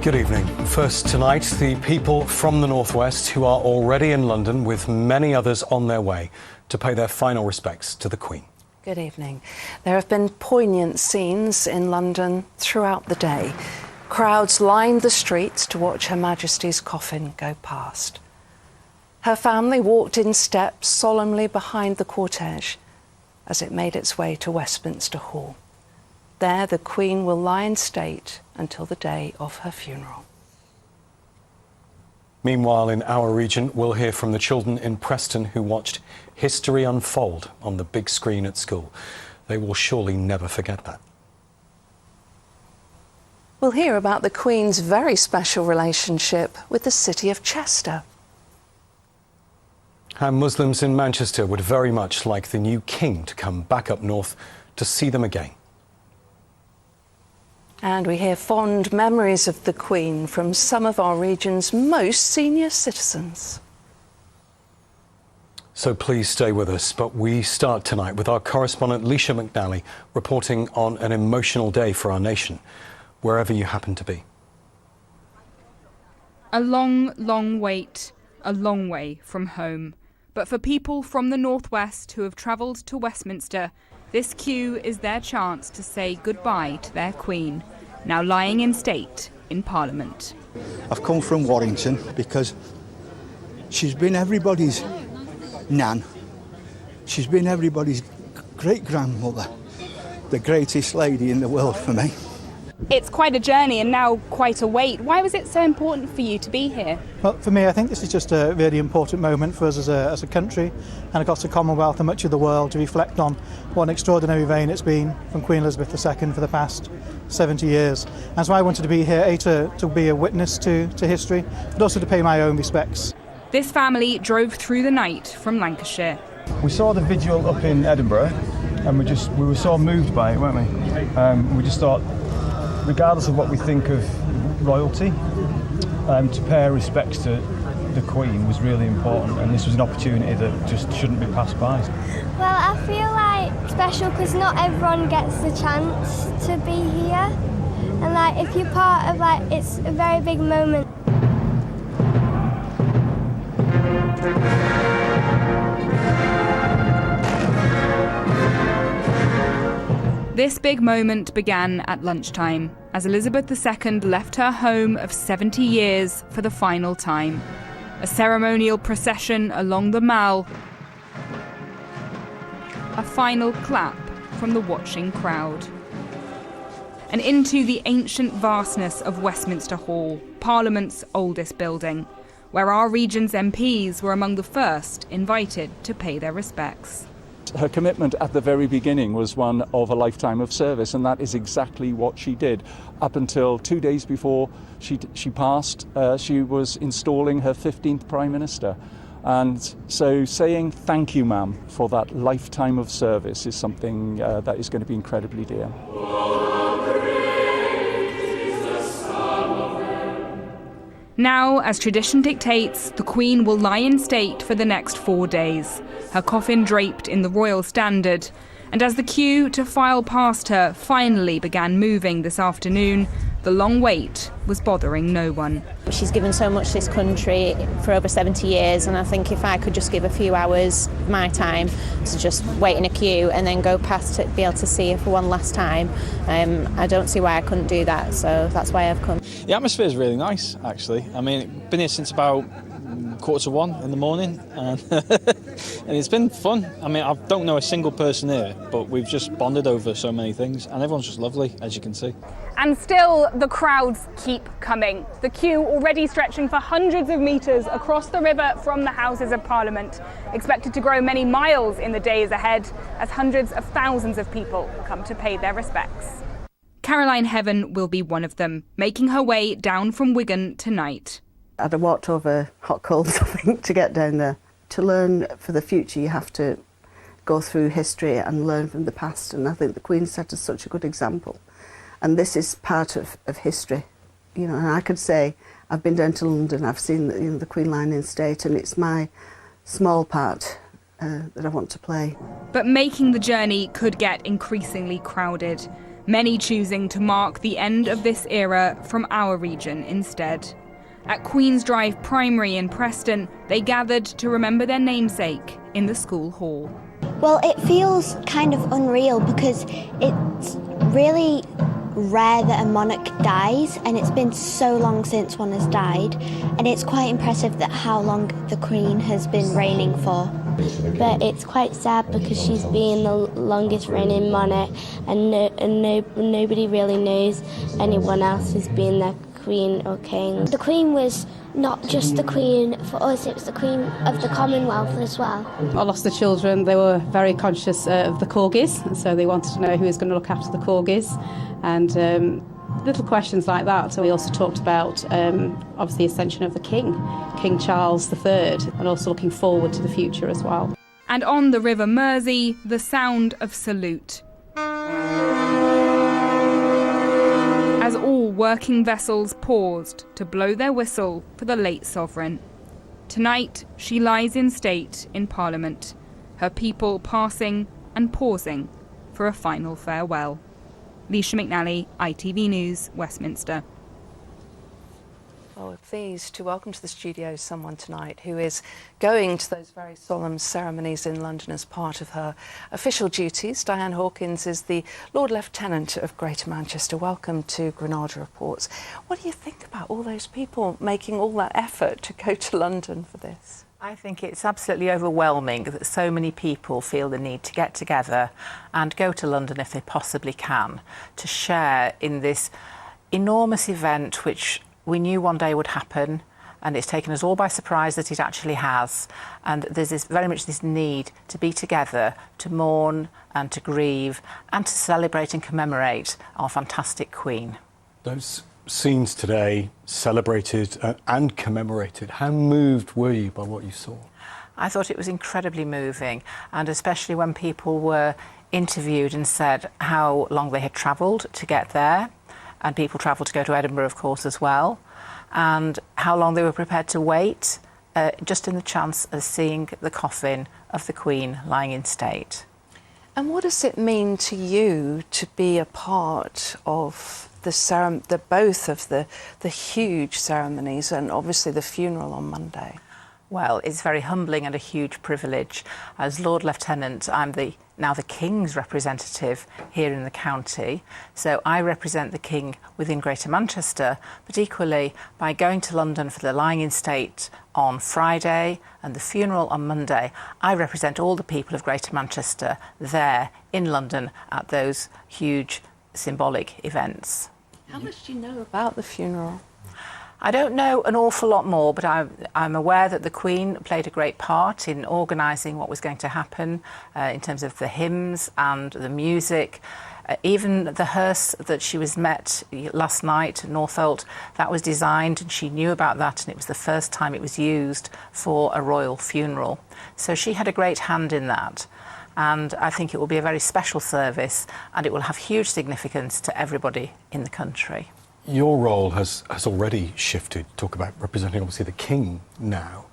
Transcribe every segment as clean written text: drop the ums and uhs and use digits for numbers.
Good evening. First tonight, the people from the Northwest who are already in London with many others on their way to pay their final respects to the Queen. Good evening. There have been poignant scenes in London throughout the day. Crowds lined the streets to watch Her Majesty's coffin go past. Her family walked in steps solemnly behind the cortege as it made its way to Westminster Hall. There, the Queen will lie in state until the day of her funeral. Meanwhile, in our region, we'll hear from the children in Preston who watched history unfold on the big screen at school. They will surely never forget that. We'll hear about the Queen's very special relationship with the city of Chester. And Muslims in Manchester would very much like the new king to come back up north to see them again. And we hear fond memories of the Queen from some of our region's most senior citizens. So please stay with us, but we start tonight with our correspondent Leisha McNally reporting on an emotional day for our nation, wherever you happen to be. A long, long wait, a long way from home. But for people from the Northwest who have travelled to Westminster, this queue is their chance to say goodbye to their Queen, now lying in state in Parliament. I've come from Warrington because she's been everybody's nan. She's been everybody's great-grandmother, the greatest lady in the world for me. It's quite a journey and now quite a wait. Why was it so important for you to be here? Well, for me, I think this is just a really important moment for us as a country and across the Commonwealth and much of the world to reflect on what an extraordinary reign it's been from Queen Elizabeth II for the past 70 years. That's why I wanted to be here, to be a witness to history, but also to pay my own respects. This family drove through the night from Lancashire. We saw the vigil up in Edinburgh and we were so moved by it, weren't we? We just thought, regardless of what we think of royalty, to pay our respects to the Queen was really important, and this was an opportunity that just shouldn't be passed by. Well, I feel like special because not everyone gets the chance to be here, and like if you're part of it's a very big moment. This big moment began at lunchtime as Elizabeth II left her home of 70 years for the final time. A ceremonial procession along the Mall. A final clap from the watching crowd. And into the ancient vastness of Westminster Hall, Parliament's oldest building, where our region's MPs were among the first invited to pay their respects. Her commitment at the very beginning was one of a lifetime of service, and that is exactly what she did. Up until 2 days before she passed, she was installing her 15th Prime Minister. And so saying thank you, ma'am, for that lifetime of service is something that is going to be incredibly dear. Now, as tradition dictates, the Queen will lie in state for the next 4 days, her coffin draped in the royal standard. And as the queue to file past her finally began moving this afternoon, the long wait was bothering no one. She's given so much to this country for over 70 years, and I think if I could just give a few hours of my time to just wait in a queue and then go past it, be able to see her for one last time, I don't see why I couldn't do that, so that's why I've come. The atmosphere is really nice, actually. I mean, been here since about 1:45 in the morning, and it's been fun. I mean, I don't know a single person here, but we've just bonded over so many things, and everyone's just lovely, as you can see. And still, the crowds keep coming. The queue already stretching for hundreds of metres across the river from the Houses of Parliament, expected to grow many miles in the days ahead as hundreds of thousands of people come to pay their respects. Caroline Heaven will be one of them, making her way down from Wigan tonight. I'd have walked over hot coals, I think, to get down there. To learn for the future, you have to go through history and learn from the past, and I think the Queen set us such a good example. And this is part of history. You know, and I could say, I've been down to London, I've seen the Queen lying in state, and it's my small part that I want to play. But making the journey could get increasingly crowded. many choosing to mark the end of this era from our region instead. At Queen's Drive Primary in Preston, they gathered to remember their namesake in the school hall. Well, it feels kind of unreal because it's really rare that a monarch dies, and it's been so long since one has died, and it's quite impressive that how long the Queen has been reigning for. But it's quite sad because she's been the longest reigning monarch, and nobody really knows anyone else who's been their Queen or King. The Queen was not just the Queen for us, it was the Queen of the Commonwealth as well. I lost the children. They were very conscious of the corgis, so they wanted to know who was going to look after the corgis, and little questions like that. So we also talked about obviously the ascension of the King, King Charles III, and also looking forward to the future as well. And on the River Mersey, the sound of salute. As all working vessels paused to blow their whistle for the late sovereign. Tonight, she lies in state in Parliament, her people passing and pausing for a final farewell. Leisha McNally, ITV News, Westminster. Well, we're pleased to welcome to the studio someone tonight who is going to those very solemn ceremonies in London as part of her official duties. Diane Hawkins is the Lord Lieutenant of Greater Manchester. Welcome to Granada Reports. What do you think about all those people making all that effort to go to London for this? I think it's absolutely overwhelming that so many people feel the need to get together and go to London if they possibly can, to share in this enormous event which we knew one day would happen, and it's taken us all by surprise that it actually has. And there's very much this need to be together, to mourn and to grieve and to celebrate and commemorate our fantastic Queen. Those scenes today, celebrated and commemorated, how moved were you by what you saw? I thought it was incredibly moving, and especially when people were interviewed and said how long they had travelled to get there. And people travelled to go to Edinburgh, of course, as well, and how long they were prepared to wait just in the chance of seeing the coffin of the Queen lying in state. And what does it mean to you to be a part of both of the huge ceremonies and obviously the funeral on Monday? Well, it's very humbling and a huge privilege. As Lord Lieutenant, I'm now the King's representative here in the county. So I represent the King within Greater Manchester, but equally by going to London for the lying in state on Friday and the funeral on Monday, I represent all the people of Greater Manchester there in London at those huge symbolic events. How much do you know about the funeral? I don't know an awful lot more, but I'm aware that the Queen played a great part in organising what was going to happen in terms of the hymns and the music. Even the hearse that she was met last night at Northolt, that was designed, and she knew about that, and it was the first time it was used for a royal funeral. So she had a great hand in that. And I think it will be a very special service, and it will have huge significance to everybody in the country. Your role has already shifted. Talk about representing, obviously, the King now.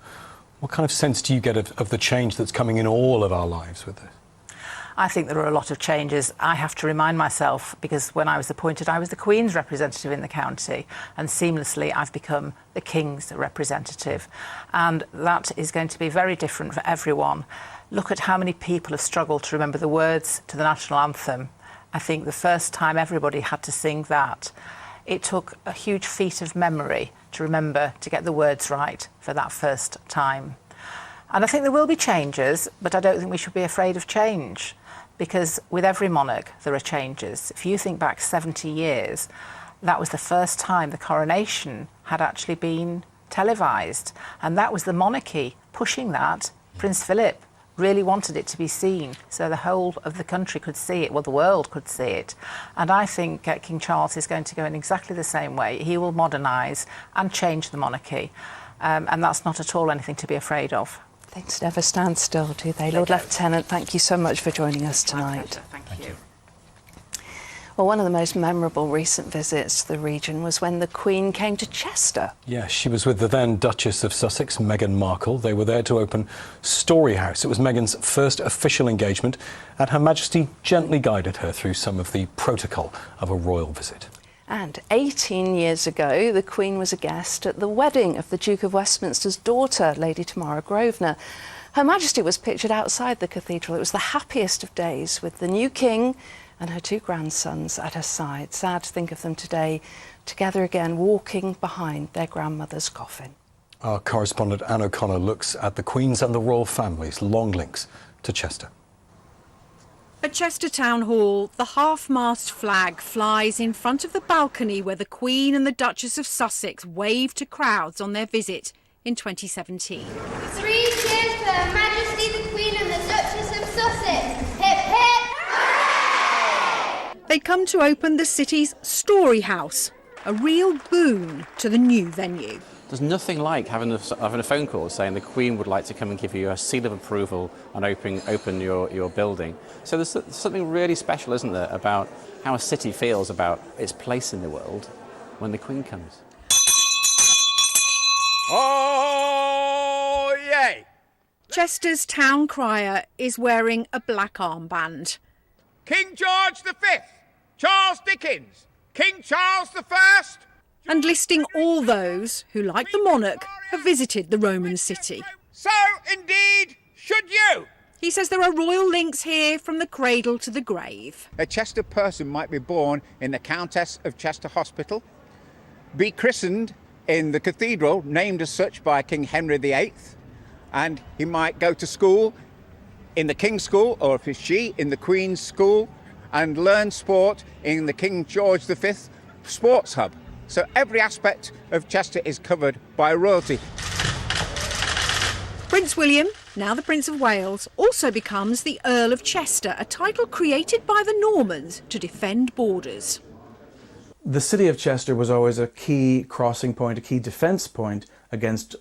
What kind of sense do you get of the change that's coming in all of our lives with this? I think there are a lot of changes. I have to remind myself, because when I was appointed, I was the Queen's representative in the county, and seamlessly I've become the King's representative. And that is going to be very different for everyone. Look at how many people have struggled to remember the words to the national anthem. I think the first time everybody had to sing that, it took a huge feat of memory to remember to get the words right for that first time. And I think there will be changes, but I don't think we should be afraid of change, because with every monarch there are changes. If you think back 70 years, that was the first time the coronation had actually been televised, and that was the monarchy pushing that. Prince Philip really wanted it to be seen, so the whole of the country could see it, well, the world could see it. And I think King Charles is going to go in exactly the same way. He will modernise and change the monarchy, and that's not at all anything to be afraid of. Things never stand still, do they? Lord Lieutenant, thank you so much for joining us tonight. Thank you. Well, one of the most memorable recent visits to the region was when the Queen came to Chester. Yes, she was with the then Duchess of Sussex, Meghan Markle. They were there to open Story House. It was Meghan's first official engagement, and Her Majesty gently guided her through some of the protocol of a royal visit. And 18 years ago, the Queen was a guest at the wedding of the Duke of Westminster's daughter, Lady Tamara Grosvenor. Her Majesty was pictured outside the cathedral. It was the happiest of days, with the new King and her two grandsons at her side. Sad to think of them today, together again, walking behind their grandmother's coffin. Our correspondent Anne O'Connor looks at the Queen's and the royal family's long links to Chester. At Chester Town Hall, the half-mast flag flies in front of the balcony where the Queen and the Duchess of Sussex waved to crowds on their visit in 2017. 3 cheers for Her Majesty the Queen and the Duchess of Sussex. Hip hip! They'd come to open the city's Story House, a real boon to the new venue. There's nothing like having a phone call saying the Queen would like to come and give you a seal of approval and open your building. So there's something really special, isn't there, about how a city feels about its place in the world when the Queen comes. Oh, yay! Chester's town crier is wearing a black armband. King George V, Charles Dickens, King Charles I. And listing all those who, like the monarch, have visited the Roman city. So indeed should you. He says there are royal links here from the cradle to the grave. A Chester person might be born in the Countess of Chester Hospital, be christened in the cathedral, named as such by King Henry VIII, and he might go to school in the King's School, or if it's she, in the Queen's School, and learn sport in the King George V Sports Hub. So every aspect of Chester is covered by royalty. Prince William, now the Prince of Wales, also becomes the Earl of Chester, a title created by the Normans to defend borders. The city of Chester was always a key crossing point, a key defence point against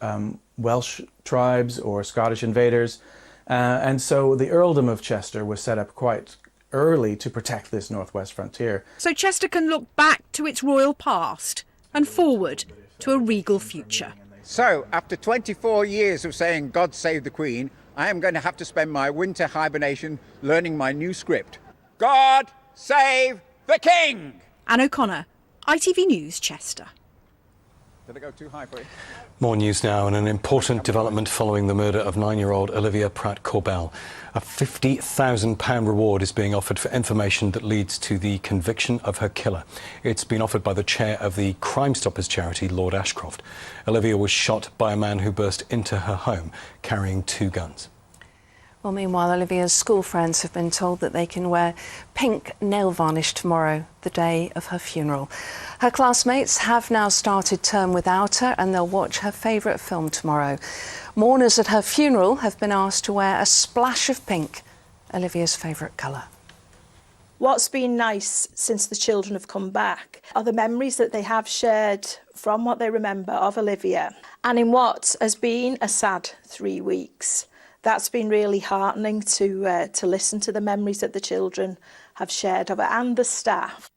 Welsh tribes or Scottish invaders. And so the earldom of Chester was set up quite early to protect this northwest frontier. So Chester can look back to its royal past and forward to a regal future. So, after 24 years of saying God save the Queen, I am going to have to spend my winter hibernation learning my new script. God save the King! Anne O'Connor, ITV News, Chester. Did I go too high for you? More news now, and an important development following the murder of 9-year-old Olivia Pratt-Korbel. A £50,000 reward is being offered for information that leads to the conviction of her killer. It's been offered by the chair of the Crime Stoppers charity, Lord Ashcroft. Olivia was shot by a man who burst into her home carrying 2 guns. Well, meanwhile, Olivia's school friends have been told that they can wear pink nail varnish tomorrow, the day of her funeral. Her classmates have now started term without her, and they'll watch her favourite film tomorrow. Mourners at her funeral have been asked to wear a splash of pink, Olivia's favourite colour. What's been nice since the children have come back are the memories that they have shared from what they remember of Olivia. And in what has been a sad 3 weeks, that's been really heartening to listen to the memories that the children have shared of her and the staff.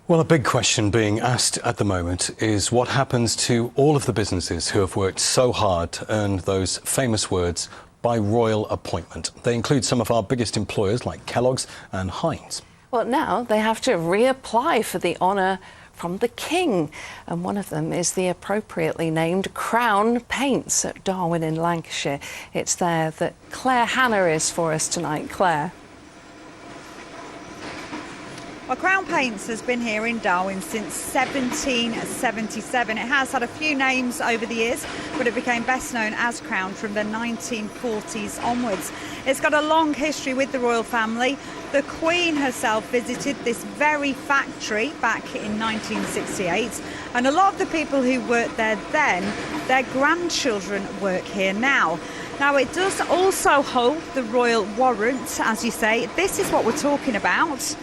Well, a big question being asked at the moment is what happens to all of the businesses who have worked so hard to earn those famous words, by royal appointment. They include some of our biggest employers like Kellogg's and Heinz. Well, now they have to reapply for the honour from the King, and one of them is the appropriately named Crown Paints at Darwin in Lancashire. It's there that Claire Hanna is for us tonight. Claire. Well, Crown Paints has been here in Darwin since 1777. It has had a few names over the years, but it became best known as Crown from the 1940s onwards. It's got a long history with the royal family. The Queen herself visited this very factory back in 1968, and a lot of the people who worked there then, their grandchildren work here now. Now, it does also hold the royal warrant, as you say. This is what we're talking about.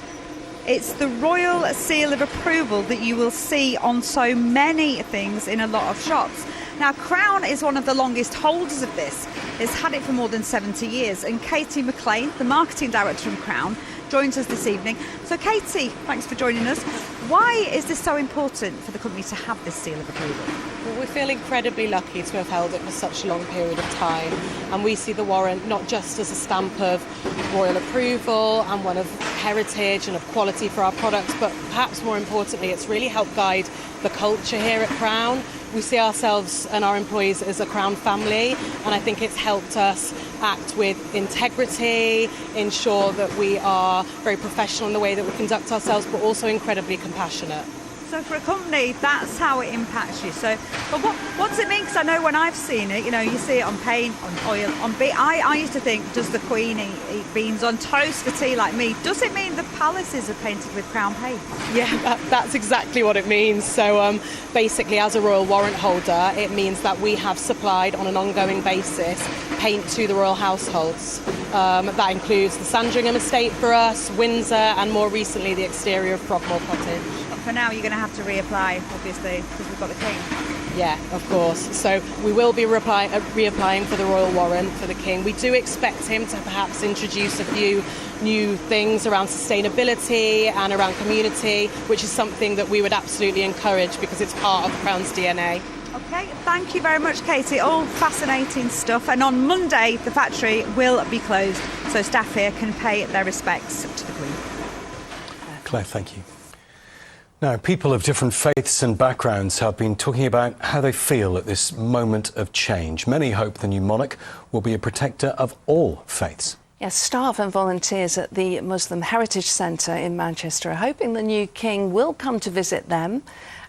It's the royal seal of approval that you will see on so many things in a lot of shops. Now, Crown is one of the longest holders of this. It's had it for more than 70 years. And Katie McLean, the marketing director from Crown, joins us this evening. So Katie, thanks for joining us. Why is this so important for the company to have this seal of approval? Well, we feel incredibly lucky to have held it for such a long period of time, and we see the warrant not just as a stamp of royal approval and one of heritage and of quality for our products, but perhaps more importantly, it's really helped guide the culture here at Crown. We see ourselves and our employees as a Crown family, and I think it's helped us act with integrity, ensure that we are very professional in the way that we conduct ourselves, but also incredibly compassionate. So for a company, that's how it impacts you. So, but what does it mean? Because I know when I've seen it, you know, you see it on paint, on oil, on beans. I used to think, does the Queen eat beans on toast for tea like me? Does it mean the palaces are painted with Crown paint? Yeah, that's exactly what it means. So basically, as a royal warrant holder, it means that we have supplied on an ongoing basis paint to the royal households. That includes the Sandringham estate for us, Windsor, and more recently the exterior of Frogmore Cottage. For now, you're going to have to reapply, obviously, because we've got the King. Yeah, of course. So we will be reapplying for the royal warrant for the King. We do expect him to perhaps introduce a few new things around sustainability and around community, which is something that we would absolutely encourage because it's part of Crown's DNA. Okay, thank you very much, Katie. All fascinating stuff. And on Monday, the factory will be closed, so staff here can pay their respects to the Queen. Claire, thank you. Now, people of different faiths and backgrounds have been talking about how they feel at this moment of change. Many hope the new monarch will be a protector of all faiths. Yes, staff and volunteers at the Muslim Heritage Centre in Manchester are hoping the new king will come to visit them,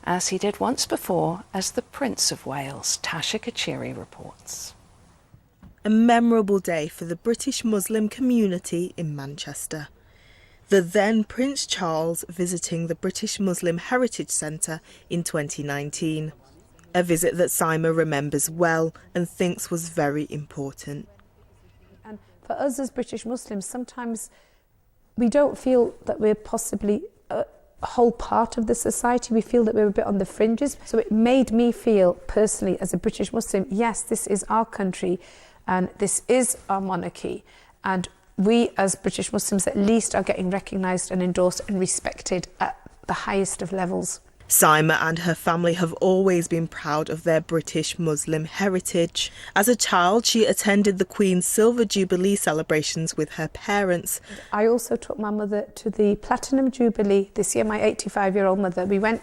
as he did once before as the Prince of Wales. Tasha Kachiri reports. A memorable day for the British Muslim community in Manchester. The then Prince Charles visiting the British Muslim Heritage Centre in 2019. A visit that Sima remembers well and thinks was very important. And for us as British Muslims, sometimes we don't feel that we're possibly a whole part of the society. We feel that we're a bit on the fringes. So it made me feel personally as a British Muslim, yes, this is our country and this is our monarchy. And we as British Muslims at least are getting recognised and endorsed and respected at the highest of levels. Sima and her family have always been proud of their British Muslim heritage. As a child, she attended the Queen's Silver Jubilee celebrations with her parents. I also took my mother to the Platinum Jubilee this year, my 85-year-old mother. We went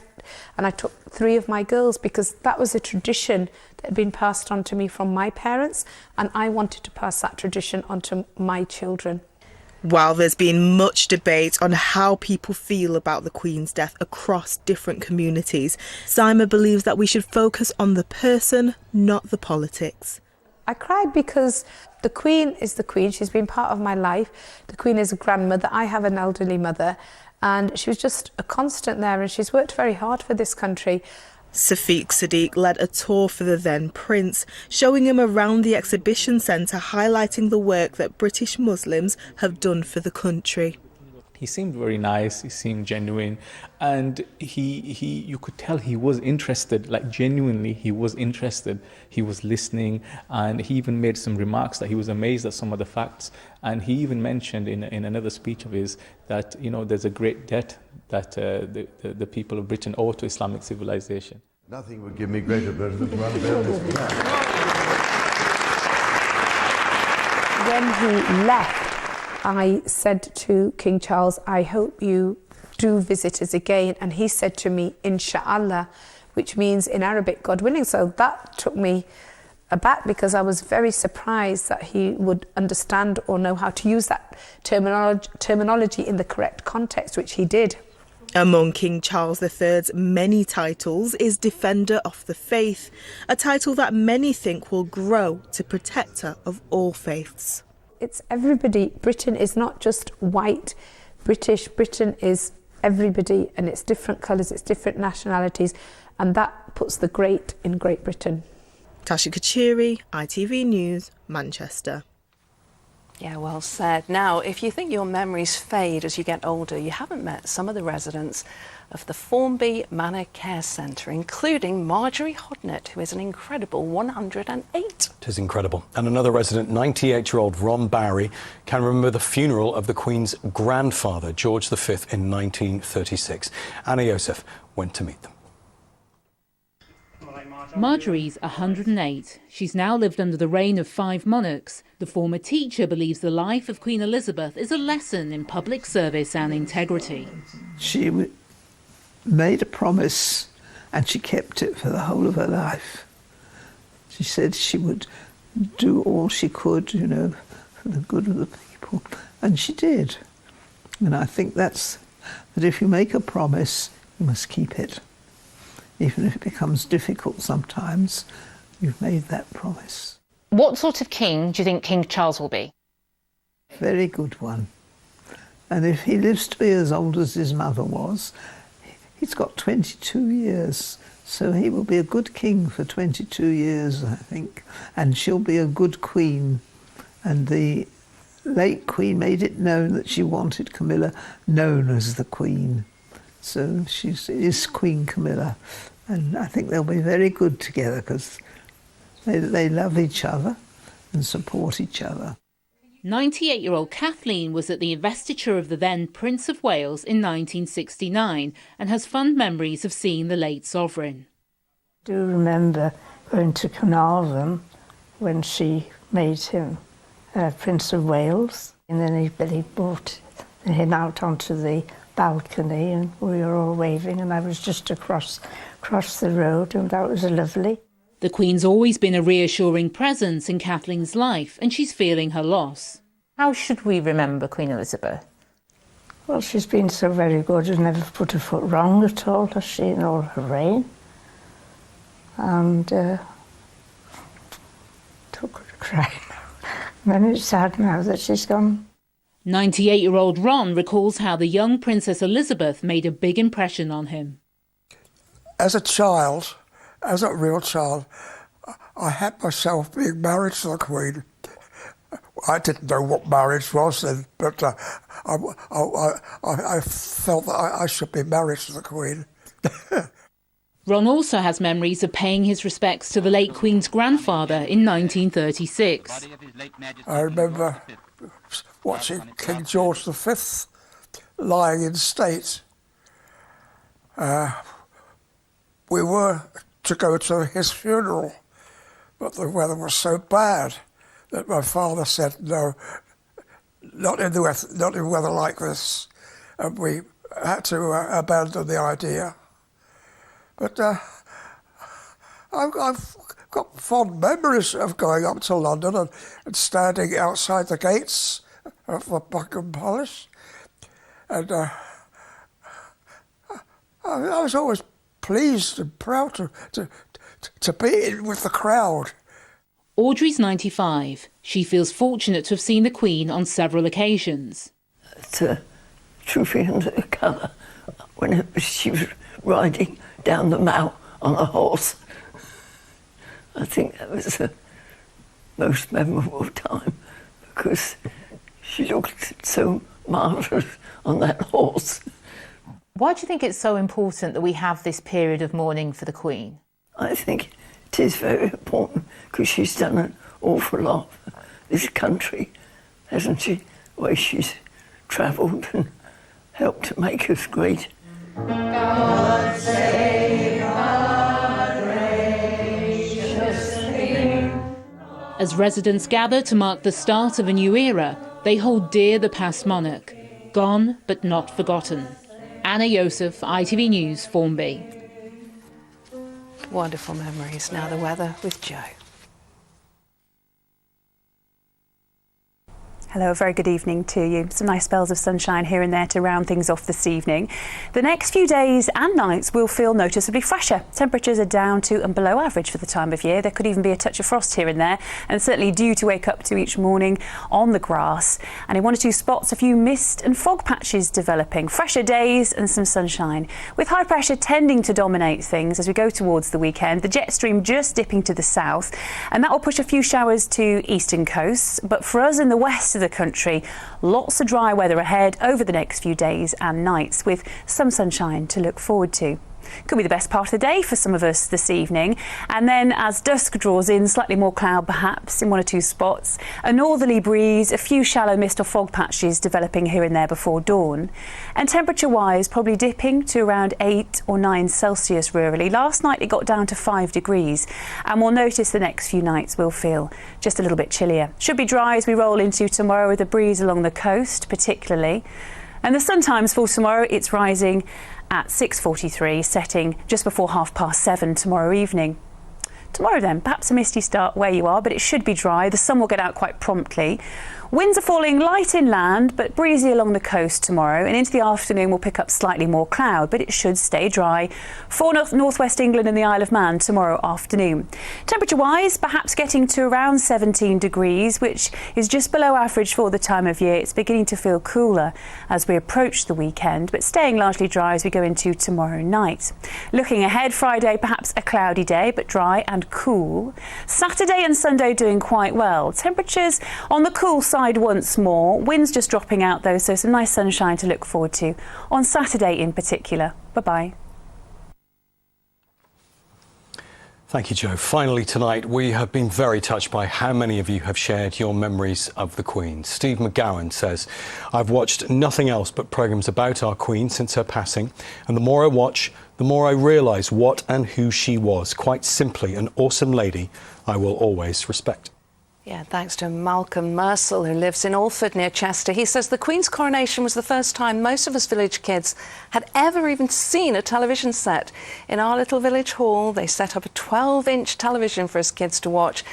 and I took 3 of my girls because that was a tradition that had been passed on to me from my parents, and I wanted to pass that tradition on to my children. While there's been much debate on how people feel about the Queen's death across different communities, Sima believes that we should focus on the person, not the politics. I cried because the Queen is the Queen. She's been part of my life. The Queen is a grandmother. I have an elderly mother, and she was just a constant there, and she's worked very hard for this country. Safiq Sadiq led a tour for the then Prince, showing him around the exhibition centre, highlighting the work that British Muslims have done for the country. He seemed very nice, he seemed genuine, and you could tell he was interested, like genuinely he was interested. He was listening, and he even made some remarks that he was amazed at some of the facts. And he even mentioned in another speech of his that, you know, there's a great debt that the people of Britain owe to Islamic civilization. Nothing would give me greater pleasure than to unveil this. When he left, I said to King Charles, I hope you do visit us again. And he said to me, Inshallah, which means in Arabic, God willing. So that took me aback because I was very surprised that he would understand or know how to use that terminology in the correct context, which he did. Among King Charles III's many titles is Defender of the Faith, a title that many think will grow to protector of all faiths. It's everybody. Britain is not just white British. Britain is everybody, and it's different colours, it's different nationalities, and that puts the great in Great Britain. Tasha Kachiri, ITV News, Manchester. Yeah, well said. Now, if you think your memories fade as you get older, you haven't met some of the residents of the Formby Manor Care Centre, including Marjorie Hodnett, who is an incredible 108. It is incredible. And another resident, 98-year-old Ron Barry, can remember the funeral of the Queen's grandfather, George V, in 1936. Anna Yosef went to meet them. Marjorie's 108. She's now lived under the reign of 5 monarchs. The former teacher believes the life of Queen Elizabeth is a lesson in public service and integrity. She made a promise and she kept it for the whole of her life. She said she would do all she could, you know, for the good of the people, and she did. And I think that if you make a promise, you must keep it. Even if it becomes difficult sometimes, you've made that promise. What sort of king do you think King Charles will be? Very good one. And if he lives to be as old as his mother was, he's got 22 years. So he will be a good king for 22 years, I think. And she'll be a good queen. And the late queen made it known that she wanted Camilla known as the queen. So she is Queen Camilla, and I think they'll be very good together because they love each other and support each other. 98-year-old Kathleen was at the investiture of the then Prince of Wales in 1969 and has fond memories of seeing the late sovereign. I do remember going to Carnarvon when she made him Prince of Wales, and then he brought him out onto the balcony and we were all waving, and I was just across the road, and that was lovely. The Queen's always been a reassuring presence in Kathleen's life, and she's feeling her loss. How should we remember Queen Elizabeth? Well, she's been so very good and never put a foot wrong at all, has she, in all her reign. And took her to cry now. And it's sad now that she's gone. 98-year-old Ron recalls how the young Princess Elizabeth made a big impression on him. As a child, as a real child, I had myself being married to the Queen. I didn't know what marriage was then, but I felt that I should be married to the Queen. Ron also has memories of paying his respects to the late Queen's grandfather in 1936. I remember watching King George V lying in state. We were to go to his funeral, but the weather was so bad that my father said, no, not in weather like this. And we had to abandon the idea. But I've got fond memories of going up to London and standing outside the gates of Buckingham Palace. And I was always pleased and proud to be in with the crowd. Audrey's 95. She feels fortunate to have seen the Queen on several occasions. It's a trophy under the colour when she was riding down the Mall on a horse. I think that was the most memorable time because she looked so marvellous on that horse. Why do you think it's so important that we have this period of mourning for the Queen? I think it is very important because she's done an awful lot for this country, hasn't she? The way she's travelled and helped to make us great. God save our gracious Queen. As residents gather to mark the start of a new era, they hold dear the past monarch, gone but not forgotten. Anna Yosef, ITV News, Formby. Wonderful memories. Now the weather with Jo. Hello, a very good evening to you. Some nice spells of sunshine here and there to round things off this evening. The next few days and nights will feel noticeably fresher. Temperatures are down to and below average for the time of year. There could even be a touch of frost here and there, and certainly due to wake up to each morning on the grass. And in one or two spots, a few mist and fog patches developing. Fresher days and some sunshine, with high pressure tending to dominate things as we go towards the weekend. The jet stream just dipping to the south, and that will push a few showers to eastern coasts. But for us in the west of the the country. Lots of dry weather ahead over the next few days and nights, with some sunshine to look forward to. Could be the best part of the day for some of us this evening. And then as dusk draws in, slightly more cloud perhaps in one or two spots, a northerly breeze, a few shallow mist or fog patches developing here and there before dawn. And temperature-wise, probably dipping to around 8 or 9 Celsius rurally. Last night it got down to 5 degrees, and we'll notice the next few nights will feel just a little bit chillier. Should be dry as we roll into tomorrow, with a breeze along the coast particularly. And the sun times for tomorrow, it's rising at 6:43, setting just before 7:30 tomorrow evening. Tomorrow then, perhaps a misty start where you are, but it should be dry. The sun will get out quite promptly. Winds are falling light inland, but breezy along the coast tomorrow, and into the afternoon we'll pick up slightly more cloud, but it should stay dry for northwest England and the Isle of Man tomorrow afternoon. Temperature-wise, perhaps getting to around 17 degrees, which is just below average for the time of year. It's beginning to feel cooler as we approach the weekend, but staying largely dry as we go into tomorrow night. Looking ahead, Friday, perhaps a cloudy day, but dry and cool. Saturday and Sunday doing quite well. Temperatures on the cool side once more. Winds just dropping out though, so some nice sunshine to look forward to on Saturday in particular. Bye-bye. Thank you, Jo. Finally tonight, we have been very touched by how many of you have shared your memories of the Queen. Steve McGowan says, "I've watched nothing else but programmes about our Queen since her passing, and the more I watch, the more I realise what and who she was. Quite simply, an awesome lady I will always respect." Yeah, thanks to Malcolm Mersel, who lives in Alford near Chester. He says the Queen's coronation was the first time most of us village kids had ever even seen a television set. In our little village hall, they set up a 12-inch television for us kids to watch,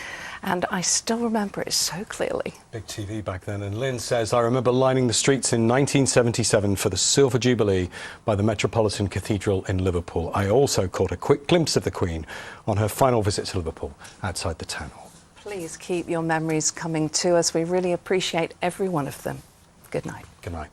and I still remember it so clearly. Big TV back then. And Lynn says, "I remember lining the streets in 1977 for the Silver Jubilee by the Metropolitan Cathedral in Liverpool. I also caught a quick glimpse of the Queen on her final visit to Liverpool outside the town hall." Please keep your memories coming to us. We really appreciate every one of them. Good night. Good night.